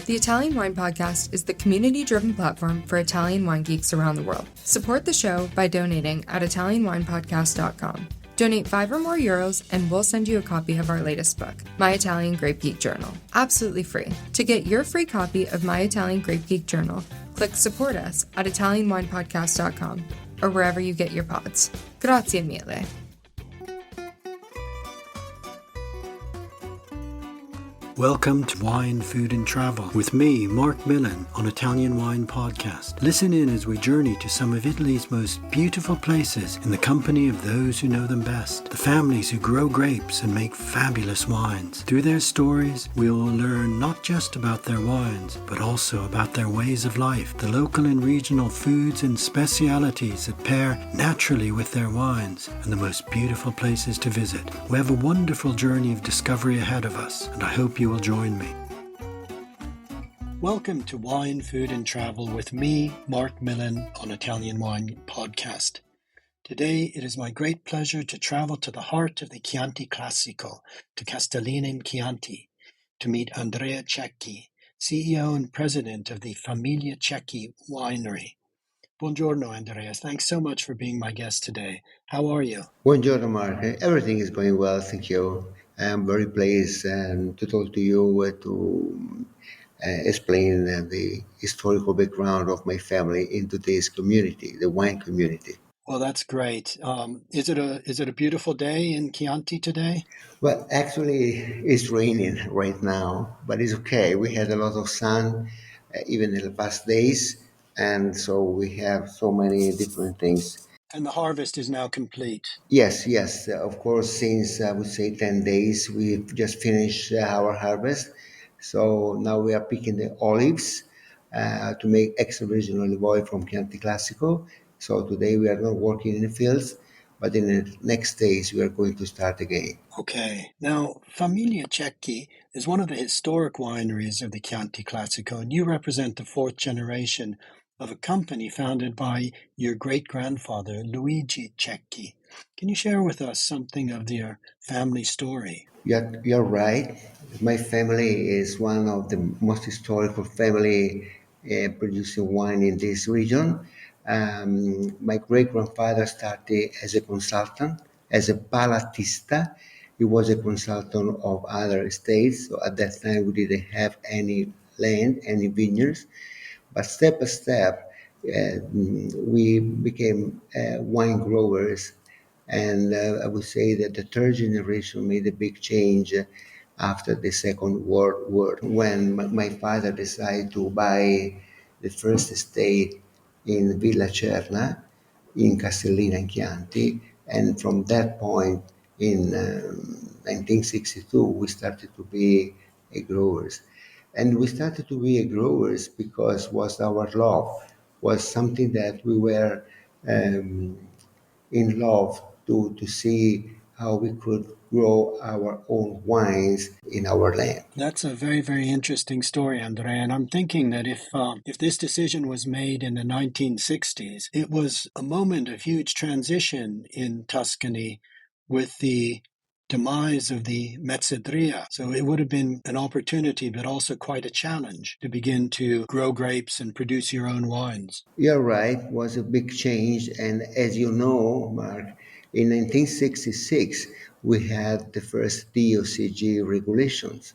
The Italian Wine Podcast is the community-driven platform for Italian wine geeks around the world. Support the show by donating at ItalianWinepodcast.com. Donate €5 or more and we'll send you a copy of our latest book, My Italian Grape Geek Journal, absolutely free. To get your free copy of My Italian Grape Geek Journal, click Support Us at ItalianWinepodcast.com or wherever you get your pods. Grazie mille. Welcome to Wine, Food and Travel with me, Marc Millon, on Italian Wine Podcast. Listen in as we journey to some of Italy's most beautiful places in the company of those who know them best, the families who grow grapes and make fabulous wines. Through their stories, we will learn not just about their wines, but also about their ways of life, the local and regional foods and specialities that pair naturally with their wines, and the most beautiful places to visit. We have a wonderful journey of discovery ahead of us, and I hope you will join me. Welcome to Wine, Food and Travel with me, Marc Millon, on Italian Wine Podcast. Today it is my great pleasure to travel to the heart of the Chianti Classico, to Castellina in Chianti, to meet Andrea Cecchi, CEO and President of the Famiglia Cecchi winery. Buongiorno, Andrea. Thanks so much for being my guest today. How are you? Buongiorno, Mark. Everything is going well, thank you. I am very pleased to talk to you to explain the historical background of my family into this community, the wine community. Well, that's great. Is it a beautiful day in Chianti today? Well, actually, it's raining right now, but it's okay. We had a lot of sun even in the past days, and so we have so many different things. And the harvest is now complete. Yes. Of course, since I would say 10 days, we've just finished our harvest. So now we are picking the olives to make extra virgin olive oil from Chianti Classico. So today we are not working in the fields, but in the next days we are going to start again. Okay. Now, Famiglia Cecchi is one of the historic wineries of the Chianti Classico, and you represent the fourth generation of a company founded by your great-grandfather, Luigi Cecchi. Can you share with us something of your family story? You're right. My family is one of the most historical family producing wine in this region. My great-grandfather started as a consultant, as a palatista. He was a consultant of other estates. So at that time, we didn't have any land, any vineyards. But step by step, we became wine growers. And I would say that the third generation made a big change after the Second World War, when my father decided to buy the first estate in Villa Cerna in Castellina in Chianti. And from that point in 1962, we started to be growers. And we started to be growers because was our love, was something that we were in love to see how we could grow our own wines in our land. That's a very, very interesting story, Andrea. And I'm thinking that if this decision was made in the 1960s, it was a moment of huge transition in Tuscany with the demise of the mezzadria. So it would have been an opportunity, but also quite a challenge to begin to grow grapes and produce your own wines. You're right, it was a big change. And as you know, Mark, in 1966, we had the first DOCG regulations.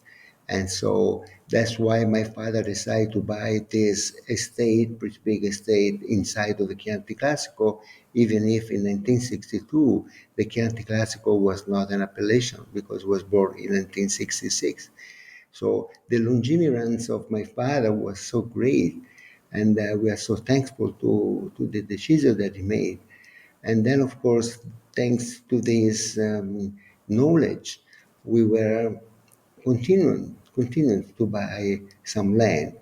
And so that's why my father decided to buy this estate, pretty big estate inside of the Chianti Classico, even if in 1962, the Chianti Classico was not an appellation because it was born in 1966. So the longevinity of my father was so great, and we are so thankful to the decision that he made. And then, of course, thanks to this knowledge, we were continuing to buy some land.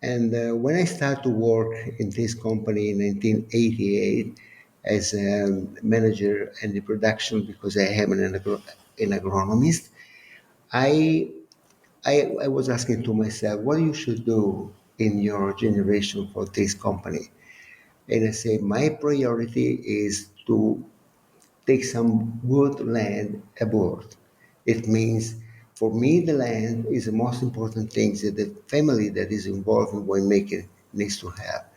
And when I started to work in this company in 1988 as a manager in the production, because I am an agronomist, I was asking to myself, what you should do in your generation for this company? And I say, my priority is to take some good land aboard. It means For me, the land is the most important thing that the family that is involved in winemaking needs to have.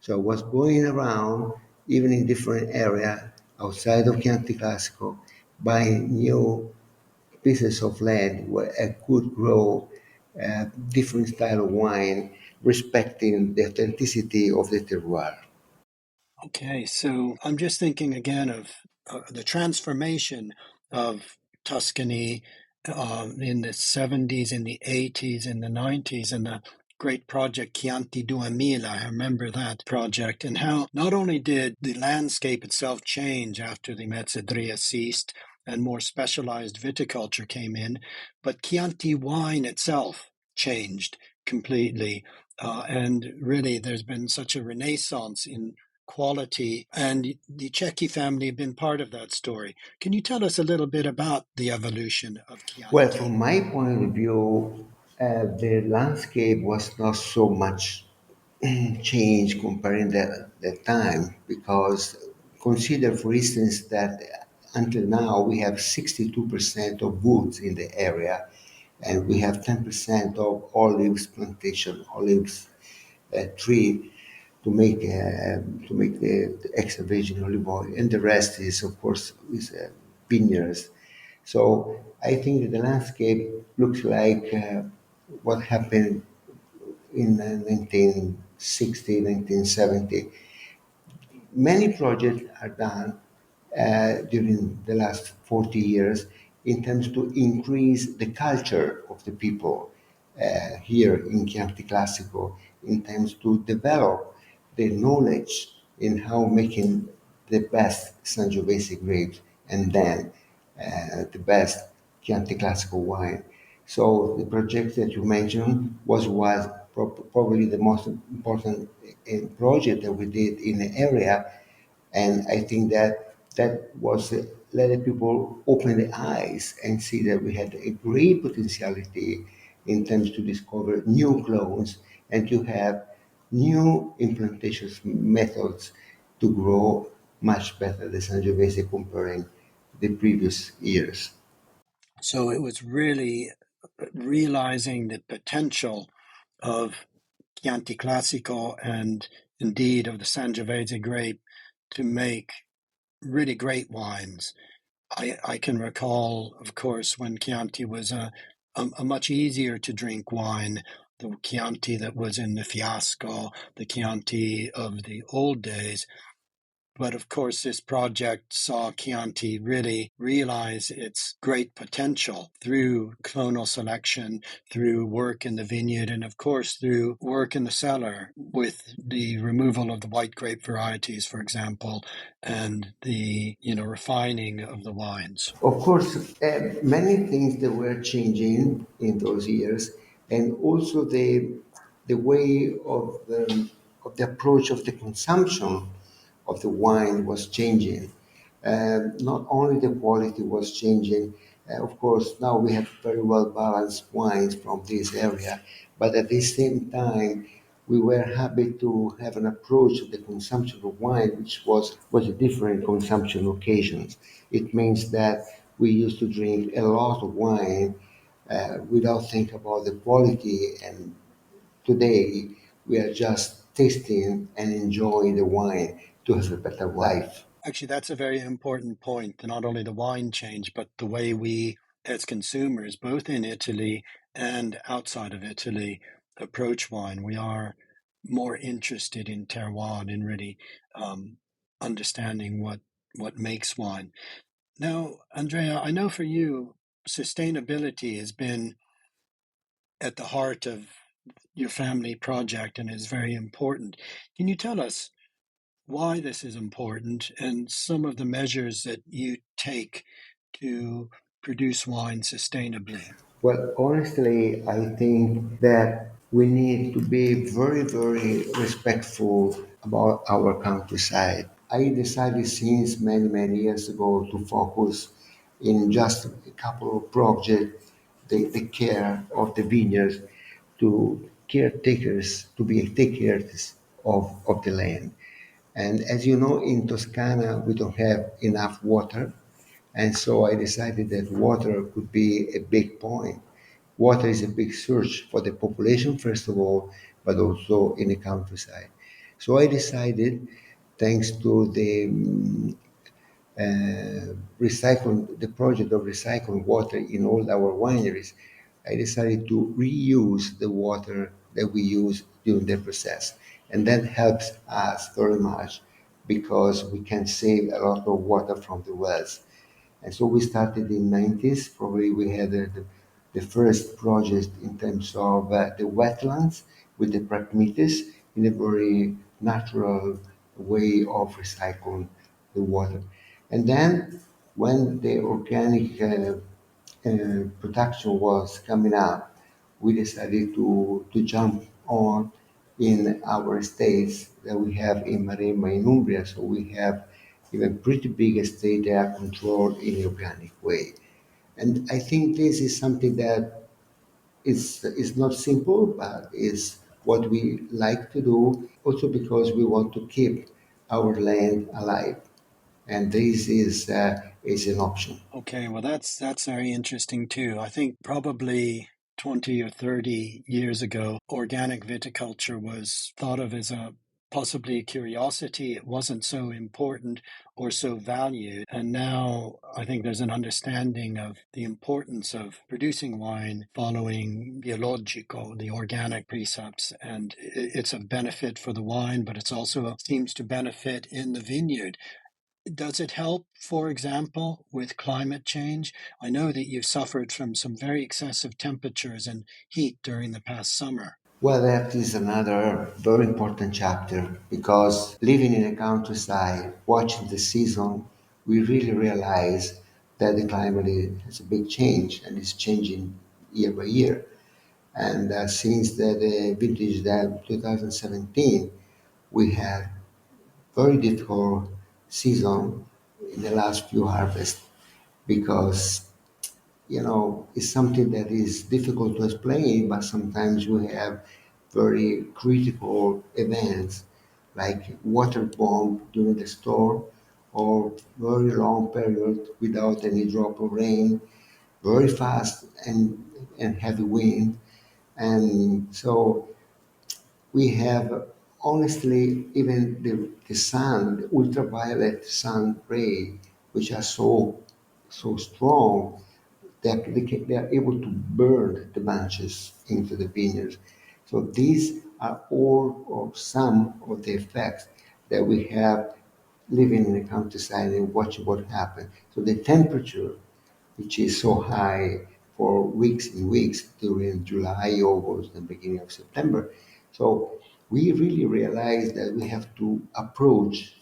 So I was going around, even in different area outside of Chianti Classico, buying new pieces of land where I could grow different style of wine, respecting the authenticity of the terroir. Okay, so I'm just thinking again of the transformation of Tuscany in the 70s, in the 80s, in the 90s, and the great project Chianti 2000. I remember that project, and how not only did the landscape itself change after the mezzadria ceased and more specialized viticulture came in, but Chianti wine itself changed completely. And really, there's been such a renaissance in quality, and the Cecchi family have been part of that story. Can you tell us a little bit about the evolution of Well, Chianti? from my point of view, the landscape was not so much change comparing that time, because consider, for instance, that until now we have 62% of woods in the area, and we have 10% of olives plantation, olives tree to make the extra virgin olive oil, and the rest is of course is vineyards. So I think that the landscape looks like what happened in 1960, 1970. Many projects are done during the last 40 years in terms to increase the culture of the people here in Chianti Classico, in terms to develop the knowledge in how making the best Sangiovese grapes, and then the best Chianti Classico wine. So the project that you mentioned was probably the most important project that we did in the area, and I think that was let the people open their eyes and see that we had a great potentiality in terms to discover new clones and to have new implementation methods to grow much better the Sangiovese comparing the previous years. So it was really realizing the potential of Chianti Classico and indeed of the Sangiovese grape to make really great wines. I can recall, of course, when Chianti was a much easier to drink wine, the Chianti that was in the Fiasco, the Chianti of the old days. But of course, this project saw Chianti really realize its great potential through clonal selection, through work in the vineyard, and of course, through work in the cellar with the removal of the white grape varieties, for example, and the refining of the wines. Of course, many things that were changing in those years, and also the way of the approach of the consumption of the wine was changing. Not only the quality was changing, of course, now we have very well balanced wines from this area, but at the same time, we were happy to have an approach of the consumption of wine, which was a different consumption occasions. It means that we used to drink a lot of wine without think about the quality, and today we are just tasting and enjoying the wine to have a better life. Actually, that's a very important point. Not only the wine change, but the way we, as consumers, both in Italy and outside of Italy, approach wine. We are more interested in terroir, in really understanding what makes wine. Now, Andrea, I know for you, sustainability has been at the heart of your family project and is very important. Can you tell us why this is important and some of the measures that you take to produce wine sustainably? Well, honestly, I think that we need to be very, very respectful about our countryside. I decided since many, many years ago to focus in just a couple of projects, the care of the vineyards, to caretakers, to be takers of the land. And as you know, in Toscana, we don't have enough water, And so I decided that water could be a big point. Water is a big source for the population, first of all, but also in the countryside. So I decided, thanks to the project of recycling water in all our wineries, I decided to reuse the water that we use during the process. And that helps us very much because we can save a lot of water from the wells. And so we started in 90s. Probably we had the first project in terms of the wetlands with the pragmatis in a very natural way of recycling the water. And then when the organic production was coming up, we decided to jump on in our estates that we have in Maremma in Umbria. So we have even pretty big estate that are controlled in an organic way. And I think this is something that is not simple, but is what we like to do, also because we want to keep our land alive. And this is an option. Okay, well, that's very interesting too. I think probably 20 or 30 years ago, organic viticulture was thought of as a possibly a curiosity. It wasn't so important or so valued. And now I think there's an understanding of the importance of producing wine following biologico, the organic precepts. And it's a benefit for the wine, but it's also seems to benefit in the vineyard. Does it help, for example, with climate change? I know that you've suffered from some very excessive temperatures and heat during the past summer. Well, that is another very important chapter because living in a countryside, watching the season, we really realize that the climate has a big change and it's changing year by year. And since the vintage that 2017, we had very difficult season in the last few harvests because it's something that is difficult to explain, but sometimes we have very critical events like water bomb during the storm or very long period without any drop of rain, very fast and heavy wind. And so we have honestly even the sun, the ultraviolet sun ray, which are so strong that they are able to burn the branches into the vineyards. So these are all or some of the effects that we have living in the countryside and watching what happens. So the temperature, which is so high for weeks and weeks during July, August, and beginning of September. So we really realize that we have to approach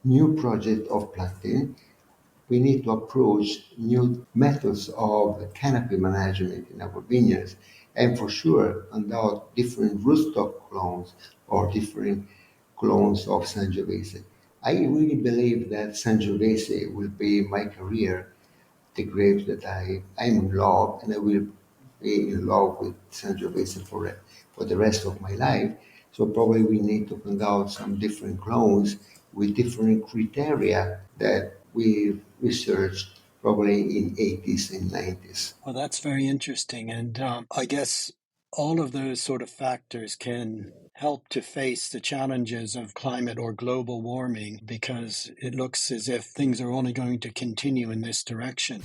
new project of planting. We need to approach new methods of canopy management in our vineyards, and for sure, undoubtedly, different rootstock clones or different clones of Sangiovese. I really believe that Sangiovese will be my career, the grapes that I'm in love, and I will be in love with Sangiovese for the rest of my life. So probably we need to find out some different clones with different criteria that we researched probably in 80s and 90s. Well, that's very interesting. And I guess all of those sort of factors can help to face the challenges of climate or global warming because it looks as if things are only going to continue in this direction.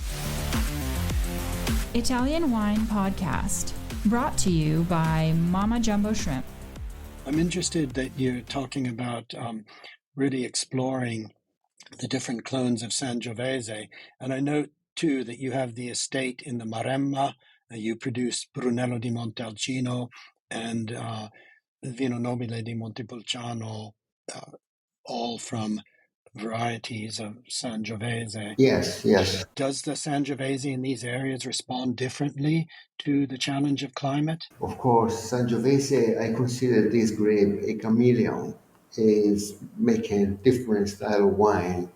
Italian Wine Podcast, brought to you by Mama Jumbo Shrimp. I'm interested that you're talking about really exploring the different clones of Sangiovese. And I note too that you have the estate in the Maremma. You produce Brunello di Montalcino and Vino Nobile di Montepulciano, all from varieties of Sangiovese. Yes, yes. Does the Sangiovese in these areas respond differently to the challenge of climate? Of course, Sangiovese, I consider this grape a chameleon. Is making different style of wine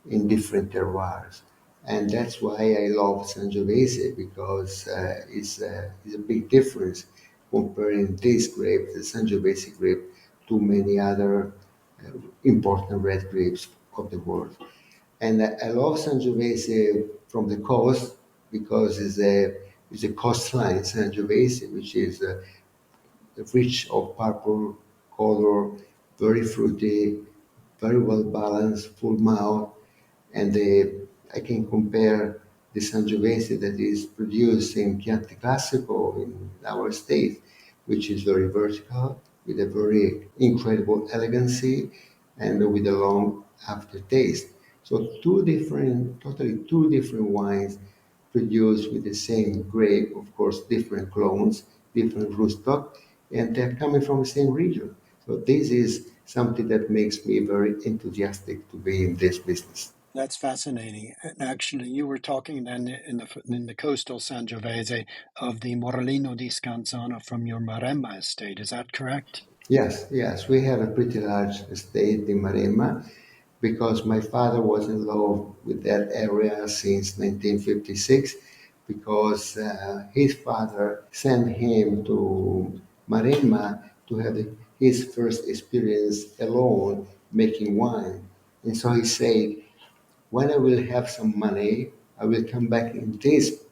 in different terroirs. And that's why I love Sangiovese because it's a big difference comparing this grape, the Sangiovese grape, to many other important red grapes of the world. And I love Sangiovese from the coast because it's a coastline, Sangiovese, which is rich of purple color, very fruity, very well balanced, full mouth, and I can compare the Sangiovese that is produced in Chianti Classico in our state, which is very vertical, with a very incredible elegancy, and with a long aftertaste. So totally two different wines produced with the same grape, of course, different clones, different rootstock, and they're coming from the same region. So this is something that makes me very enthusiastic to be in this business. That's fascinating. And actually, you were talking then in the coastal Sangiovese of the Morellino di Scanzano from your Maremma estate. Is that correct? Yes, yes, we have a pretty large estate in Maremma because my father was in love with that area since 1956 because his father sent him to Maremma to have his first experience alone making wine. And so he said, when I will have some money, I will come back in this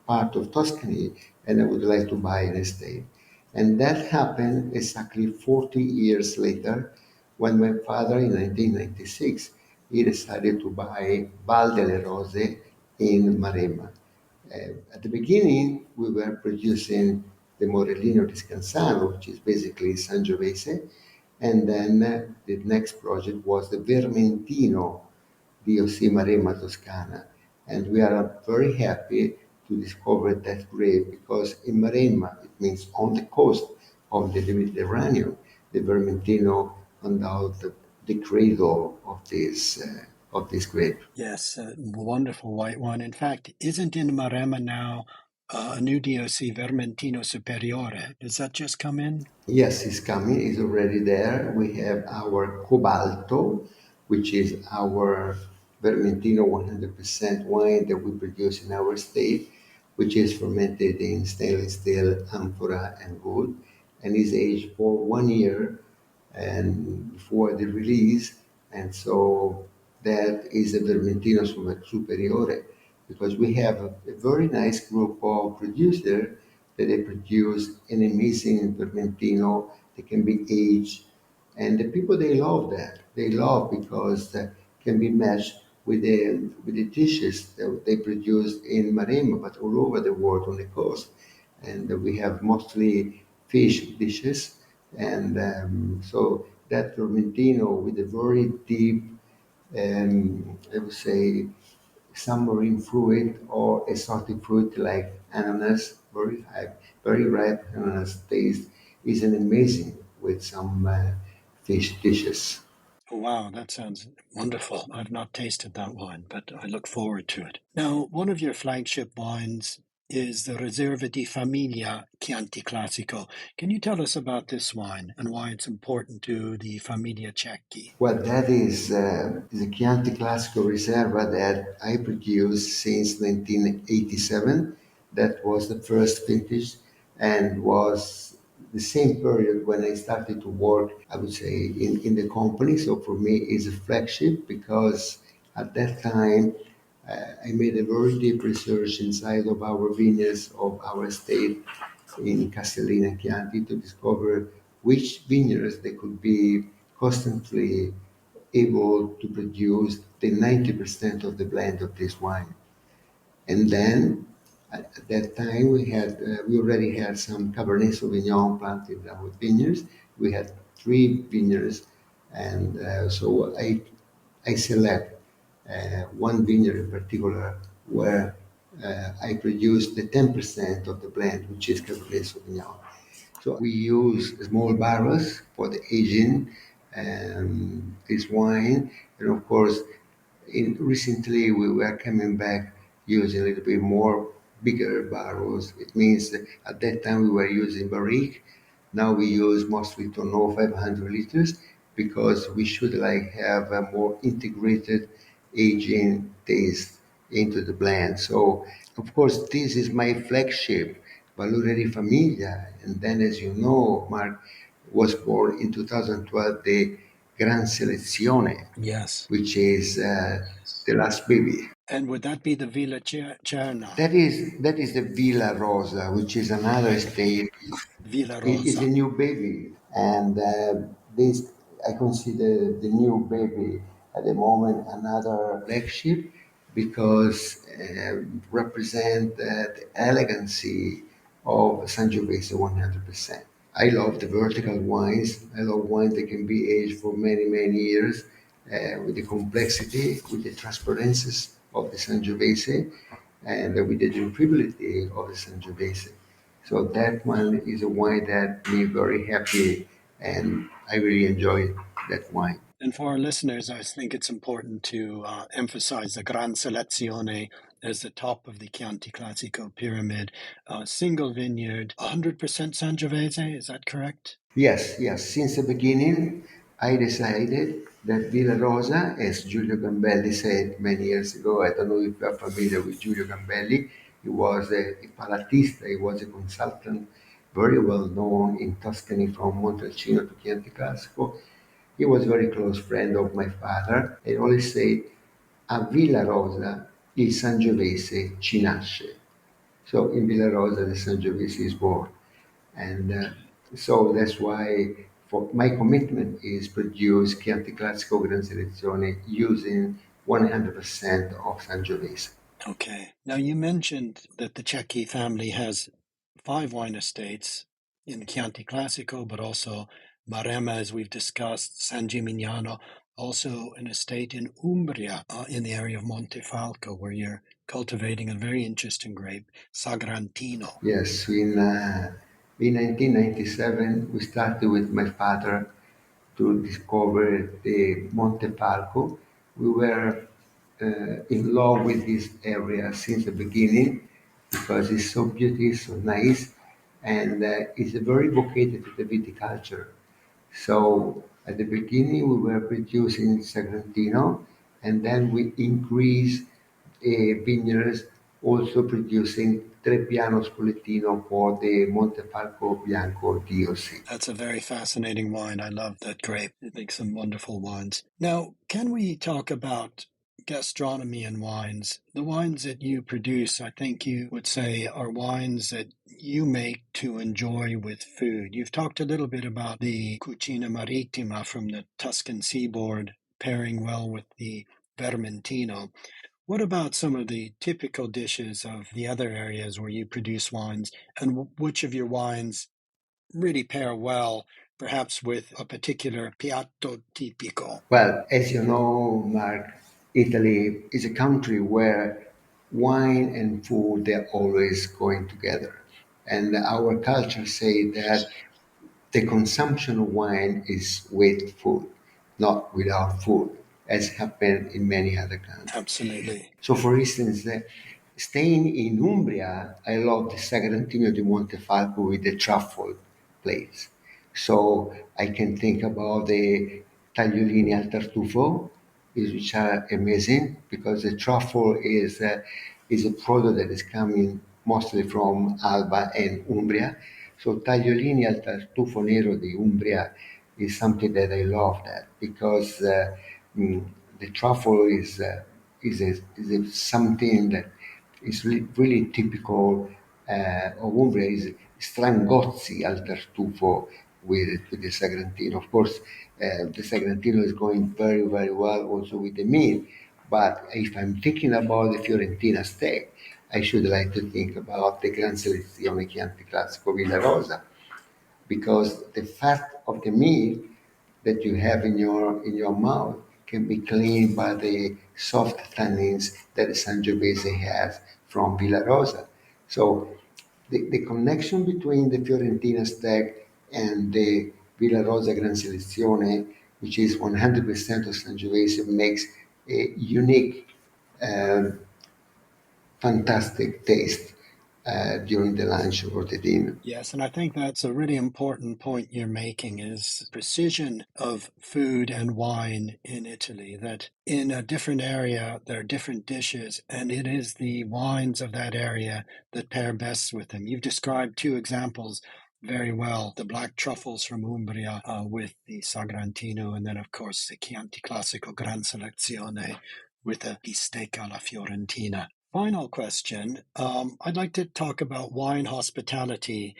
part of Tuscany and I would like to buy an estate. And that happened exactly 40 years later when my father in 1996 he decided to buy Val delle Rose in Maremma. At the beginning, we were producing the Morellino di Scansano, which is basically Sangiovese, and then the next project was the Vermentino DOC Maremma Toscana. And we are very happy to discover that grape because in Maremma, it means on the coast of the Mediterranean, the Vermentino undoubtedly the cradle of this grape. Yes, wonderful white wine. In fact, isn't in Maremma now a new DOC Vermentino Superiore? Does that just come in? Yes, it's coming. It's already there. We have our Cobalto, which is our Vermentino 100% wine that we produce in our state, which is fermented in stainless steel amphora and wood, and is aged for 1 year and before the release. And so that is a Vermentino Superiore because we have a very nice group of producers that they produce an amazing Vermentino that can be aged. And the people, they love that. They love because that can be matched with the dishes that they produce in Maremma, but all over the world on the coast. And we have mostly fish dishes. And so that Vermentino with a very deep, I would say, some marine fruit or exotic fruit like ananas, very ripe ananas taste is an amazing with some fish dishes. Oh, wow, that sounds wonderful. I've not tasted that wine, but I look forward to it. Now, one of your flagship wines is the Reserva di Famiglia Chianti Classico. Can you tell us about this wine and why it's important to the Famiglia Cecchi? Well, that is a Chianti Classico Riserva that I produced since 1987. That was the first vintage and was the same period when I started to work, I would say, in the company. So for me, it's a flagship because at that time, I made a very deep research inside of our vineyards of our estate in Castellina and Chianti to discover which vineyards they could be constantly able to produce the 90% of the blend of this wine. And then at that time we already had some Cabernet Sauvignon planted in our vineyards. We had 3 vineyards, and so I select one vineyard in particular where I produce the 10% of the blend, which is Cabernet Sauvignon. So we use small barrels for the aging this wine, and of course, recently we were coming back using a little bit more bigger barrels. It means that at that time we were using barrique. Now we use mostly Tonneau 500 liters because we should like have a more integrated aging taste into the blend. So of course this is my flagship, Valore di Famiglia. And then as you know, Mark was born in 2012 the Gran Selezione, Yes. which is the last baby. And would that be the Villa Cerna? That is the Villa Rosa, which is another estate. Villa It is a Rosa. new baby, and this I consider the new baby at the moment another flagship because represent the elegancy of Sangiovese 100%. I love the vertical wines. I love wines that can be aged for many, many years with the complexity, with the transparencies of the Sangiovese, and with the drinkability of the Sangiovese. So that one is a wine that me very happy, and I really enjoy that wine. And for our listeners, I think it's important to emphasize the Gran Selezione as the top of the Chianti Classico pyramid. Single vineyard, 100% Sangiovese, is that correct? Yes, yes. Since the beginning, I decided that Villa Rosa, as Giulio Gambelli said many years ago, I don't know if you are familiar with Giulio Gambelli, he was a palatista, he was a consultant, very well known in Tuscany from Montalcino to Chianti Classico. He was a very close friend of my father and always said, a Villa Rosa il Sangiovese ci nasce. So in Villa Rosa, the Sangiovese is born. And so that's why for my commitment is produce Chianti Classico Gran Selezione using 100% of Sangiovese. Okay. Now, you mentioned that the Cecchi family has 5 wine estates in Chianti Classico, but also Maremma, as we've discussed, San Gimignano, also an estate in Umbria, in the area of Montefalco, where you're cultivating a very interesting grape, Sagrantino. Yes, in 1997 we started with my father to discover the Monte Falco. We were in love with this area since the beginning because it's so beautiful, so nice, and it's very vocated to the viticulture. So at the beginning we were producing Sagrantino, and then we increased vineyards also producing Trebbiano Spoletino for the Montefalco Bianco DOC. That's a very fascinating wine. I love that grape. It makes some wonderful wines. Now, can we talk about gastronomy and wines? The wines that you produce, I think you would say, are wines that you make to enjoy with food. You've talked a little bit about the Cucina Marittima from the Tuscan seaboard pairing well with the Vermentino. What about some of the typical dishes of the other areas where you produce wines, and which of your wines really pair well, perhaps with a particular piatto tipico? Well, as you know, Mark, Italy is a country where wine and food they're always going together. And our culture say that the consumption of wine is with food, not without food, as happened in many other countries. Absolutely. So, for instance, staying in Umbria, I love the Sagrantino di Montefalco with the truffle plates. So I can think about the tagliolini al tartufo, which are amazing because the truffle is a product that is coming mostly from Alba and Umbria. So tagliolini al tartufo nero di Umbria is something that I love that because mm, the truffle is something that is really typical of Umbria is strangozzi al tartufo with the Sagrantino. Of course, the Sagrantino is going very, very well also with the meat. But if I'm thinking about the Fiorentina steak, I should like to think about the Gran Selezione Chianti Classico Villa Rosa because the fat of the meat that you have in your mouth can be cleaned by the soft tannins that the Sangiovese has from Villa Rosa. So the connection between the Fiorentina steak and the Villa Rosa Gran Selezione, which is 100% of Sangiovese, makes a unique, fantastic taste during the lunch or the dinner. Yes, and I think that's a really important point you're making is precision of food and wine in Italy, that in a different area there are different dishes, and it is the wines of that area that pair best with them. You've described 2 examples very well, the black truffles from Umbria with the Sagrantino, and then of course the Chianti Classico Gran Selezione with a bistecca alla fiorentina. Final question. I'd like to talk about wine hospitality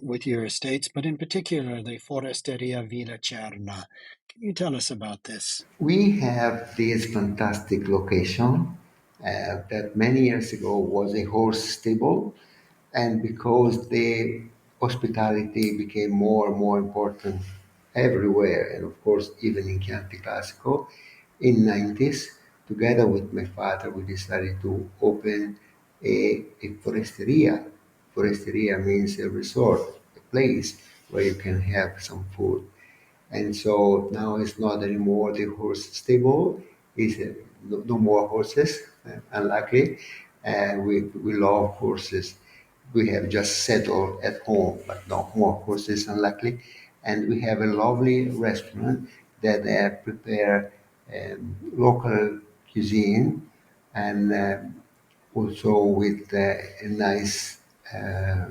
with your estates, but in particular the Foresteria Villa Cerna. Can you tell us about this? We have this fantastic location that many years ago was a horse stable, and because the hospitality became more and more important everywhere, and of course even in Chianti Classico, in 90s, together with my father, we decided to open a foresteria. Foresteria means a resort, a place where you can have some food. And so now it's not anymore the horse stable. It's no more horses, unluckily. And we love horses. We have just settled at home, but no more horses, unluckily. And we have a lovely restaurant that prepare local cuisine and also with a nice uh,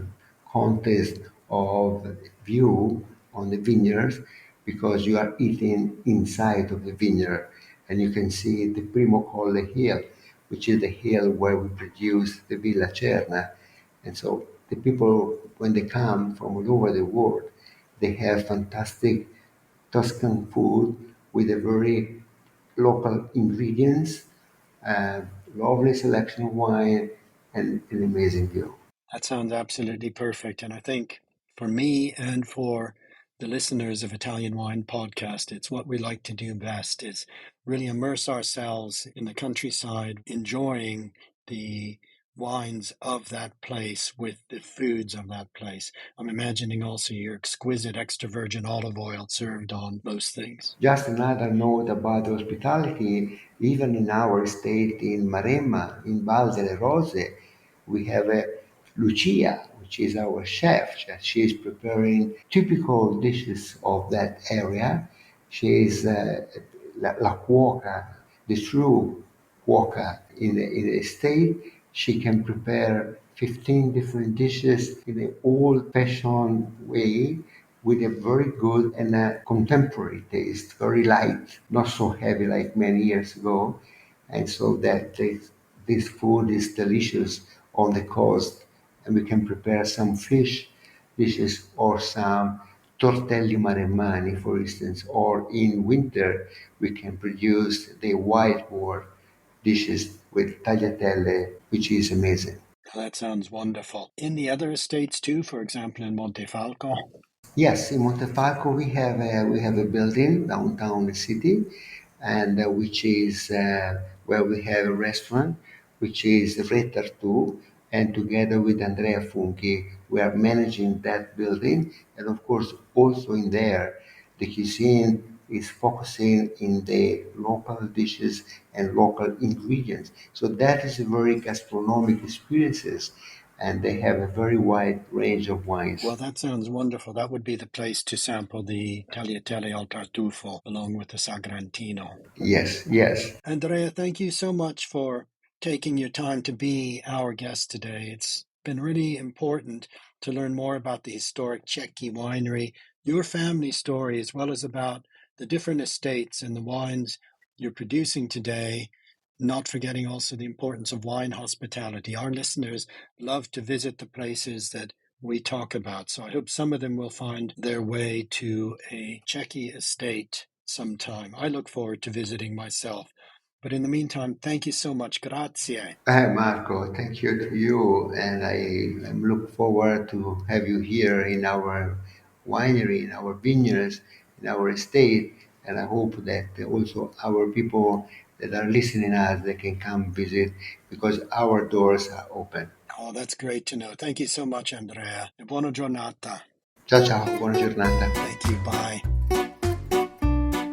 contest of view on the vineyards because you are eating inside of the vineyard and you can see the Primo Colle Hill, which is the hill where we produce the Villa Cerna. And so the people, when they come from all over the world, they have fantastic Tuscan food with a very local ingredients, uh, lovely selection of wine, and an amazing view. That sounds absolutely perfect. And I think for me and for the listeners of Italian Wine Podcast, it's what we like to do best is really immerse ourselves in the countryside, enjoying the wines of that place with the foods of that place. I'm imagining also your exquisite extra virgin olive oil served on most things. Just another note about hospitality, even in our state in Maremma, in Val delle Rose, we have a Lucia, which is our chef. She is preparing typical dishes of that area. She is la cuoca, the true cuoca in the state. She can prepare 15 different dishes in an old-fashioned way with a very good and a contemporary taste, very light, not so heavy like many years ago. And so that this food is delicious on the coast, and we can prepare some fish dishes or some tortelli maremmani, for instance, or in winter we can produce the white boar dishes with tagliatelle, which is amazing. That sounds wonderful. In the other estates too, for example, in Montefalco. Yes, in Montefalco we have a building downtown the city, and which is where we have a restaurant, which is Retter 2, and together with Andrea Funchi, we are managing that building, and of course also in there, the cuisine is focusing in the local dishes and local ingredients. So that is a very gastronomic experiences, and they have a very wide range of wines. Well, that sounds wonderful. That would be the place to sample the tagliatelle al tartufo along with the sagrantino. Yes, yes. Andrea, thank you so much for taking your time to be our guest today. It's been really important to learn more about the historic Cecchi winery, your family story, as well as about the different estates and the wines you're producing today, not forgetting also the importance of wine hospitality. Our listeners love to visit the places that we talk about. So I hope some of them will find their way to a Cecchi estate sometime. I look forward to visiting myself. But in the meantime, thank you so much. Grazie. Marco, thank you to you, and I look forward to have you here in our winery, in our vineyards, in our estate, and I hope that also our people that are listening us they can come visit because our doors are open. Oh, that's great to know. Thank you so much, Andrea. E buona giornata. Ciao ciao, buona giornata. Thank you. Bye.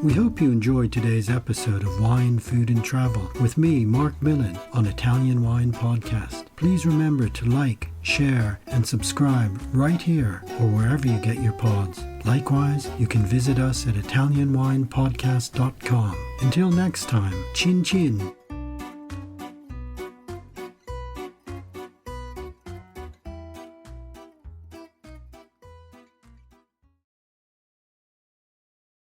We hope you enjoyed today's episode of Wine, Food and Travel with me, Marc Millon, on Italian Wine Podcast. Please remember to like, share and subscribe right here or wherever you get your pods. Likewise, you can visit us at ItalianWinePodcast.com. Until next time, chin chin.